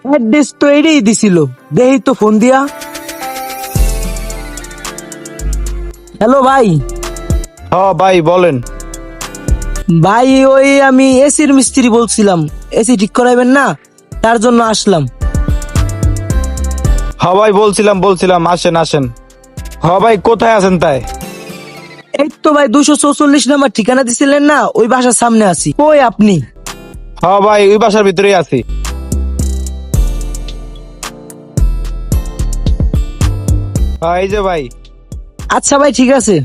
Address তো এটাই দিছিল, দেহি তো ফোন দিয়া। হ্যালো ভাই। হ্যাঁ ভাই বলেন। ভাই ওই আমি এসির মিস্ত্রি বলছিলাম, এসি ঠিক করাইবেন না, তার জন্য আসলাম। হ্যাঁ ভাই বলছিলাম আসেন আসেন। হ্যাঁ ভাই কোথায় আছেন তাই? এই তো ভাই 244 নাম্বার ঠিকানা দিছিলেন না, ওই বাসার সামনে আছি। ওই আপনি? হ্যাঁ ভাই ওই বাসার ভিতরেই আছি। হ্যাঁ এই যে ভাই। আচ্ছা ভাই ঠিক আছে।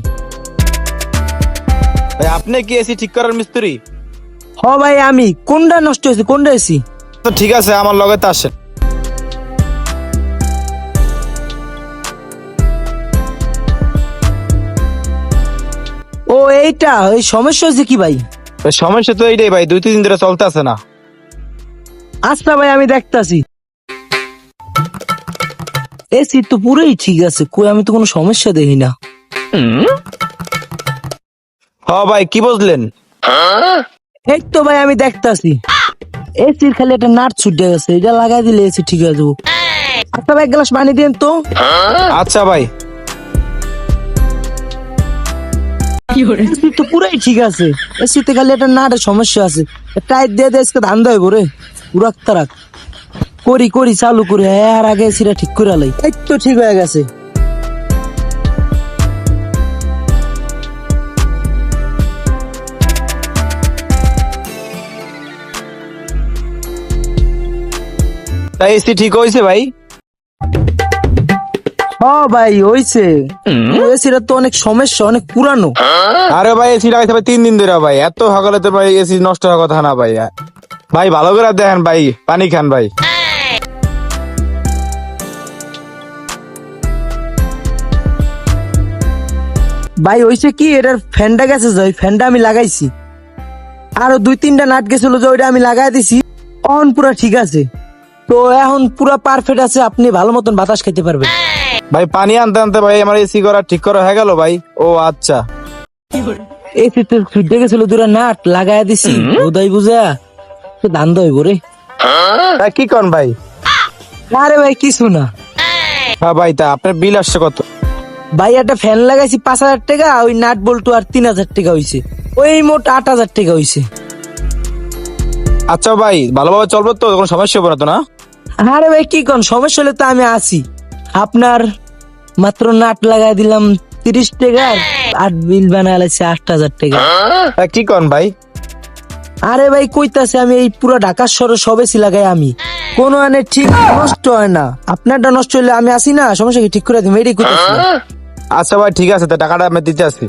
ভাই আপনি কি এসি ঠিক করার মিস্ত্রি? হ ভাই আমি। কোনটা নষ্ট হয়েছে, কোনটা এসি? তো ঠিক আছে আমার লগে তো আসেন। ও এইটা, এই সমস্যা হয়েছে কি ভাই? ভাই, সমস্যা তো এইটাই ভাই, 2-3 দিন ধরে চলতে আছে না। আচ্ছা ভাই আমি দেখতাছি। এসি তো পুরোই ঠিক আছে, কই আমি তো কোনো সমস্যা দেখি না। হ্যাঁ ভাই কি বুঝলেন? এই তো ভাই আমি দেখতাছি, এসির খালি একটা নাট ছুটে গেছে, এটা লাগাই দিলে এসি ঠিক হয়ে যাবো। আচ্ছা ভাই এক গ্লাস পানি দিন তো। আচ্ছা ভাই। এসি তো পুরাই ঠিক আছে, এসিতে খালি একটা নাটের সমস্যা আছে। টাইট দিয়ে দিয়ে আজকে ধান দেয় করে উড়াক তারাক করি চালু করে, আর আগে এসিটা ঠিক করে লাই। এই তো ঠিক হয়ে গেছে। তাই এসি ঠিক হয়েছে ভাই? হ্যাঁ ভাই হইছে। এসিটা তো অনেক সমস্যা, অনেক পুরানো। আরে ভাই এসি লাগাইতে ভাই 3 দিন ধরে ভাই, এত সকালে তো ভাই এসি নষ্ট হওয়ার কথা না ভাই। ভাই ভালো করে দেখেন ভাই, পানি খান ভাই। ভাই হইছে কি, এটার ফ্যানটা গেছে যে, ওই ফ্যানটা আমি লাগাইছি, আরো 2-3টা নাট গেছিল যে, ওইটা আমি লাগাই দিছি। অন পুরা ঠিক আছে, তো এখন পুরা পারফেক্ট আছে, আপনি ভালো মতন বাতাস খেতে পারবেন। ভাই পানি আনতে আনতে ভাই আমার এসি করা ঠিক করা হয়ে গেল ভাই। ও আচ্ছা। এসিতে ছুটে গেছিল, দুটা নাট লাগাই দিছি, বোধাই বুঝা তো ধান দইব রে। তা কি কন ভাই? আরে ভাই কিছু না। হ্যাঁ ভাই তা আপনার বিল আসছে কত? ভাই একটা ফ্যান লাগাইছি 5,000 টাকা, ওই নাট বল্টু আর 3,000 টাকা হইছে, ওই মোট 8,000 টাকা হইছে। আচ্ছা ভাই ভালোভাবে চলবে তো, কোনো সমস্যা হবে না তো না? আরে ভাই কি কোন সমস্যা হলে তো আমি আছি। আপনার মাত্র নাট লাগাই দিলাম 30 টাকা, আর বিল বানাইছে 8,000 টাকা। তা কি কন ভাই? আরে ভাই কইতাছে আমি এই পুরো ঢাকা শহরে সবেছি লাগাই আমি, কোনো আনে ঠিক নষ্ট হয় না। আপনারটা নষ্ট হইলে আমি আসি না, সমস্যা কি ঠিক করে দিই, এটাই কইতাছি। আচ্ছা ভাই ঠিক আছে, তা টাকাটা আমি দিতে আসি।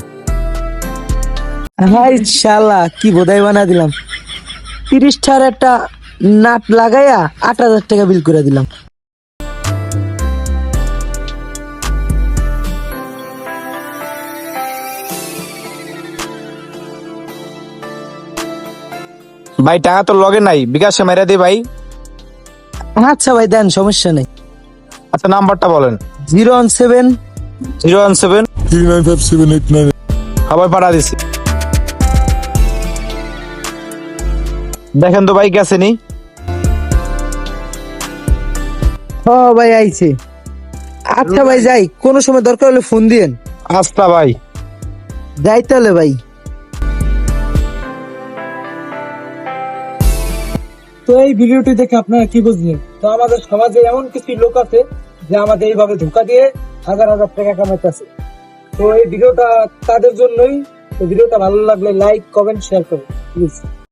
হাই শালা কি বোধাই বানা দিলাম, 30টার একটা নাট লাগাইয়া 8,000 টাকা বিল করে দিলাম। ভাই টাকা তো লগে নাই, বিকাশে মেরে দিই ভাই। আচ্ছা ভাই দেন, সমস্যা নেই। আচ্ছা নাম্বারটা বলেন। 017 017 3957898। আবার পাঠা দিছি। দেখেন তো ভাই গেছে নি? ও ভাই আইছে। আচ্ছা ভাই যাই, কোনো সময় দরকার হলে ফোন দিয়েন। আচ্ছা ভাই। যাই তাহলে ভাই। তো এই ভিডিওটি দেখে আপনারা কি বুঝলেন? তো আমাদের সমাজে এমন কিছু লোক আছে যে আমাদের এইভাবে ধোঁকা দিয়ে হাজার হাজার টাকা কামাইতেছে। তো এই ভিডিওটা তাদের জন্যই। তো ভিডিওটা ভালো লাগলে লাইক কমেন্ট শেয়ার করুন প্লিজ।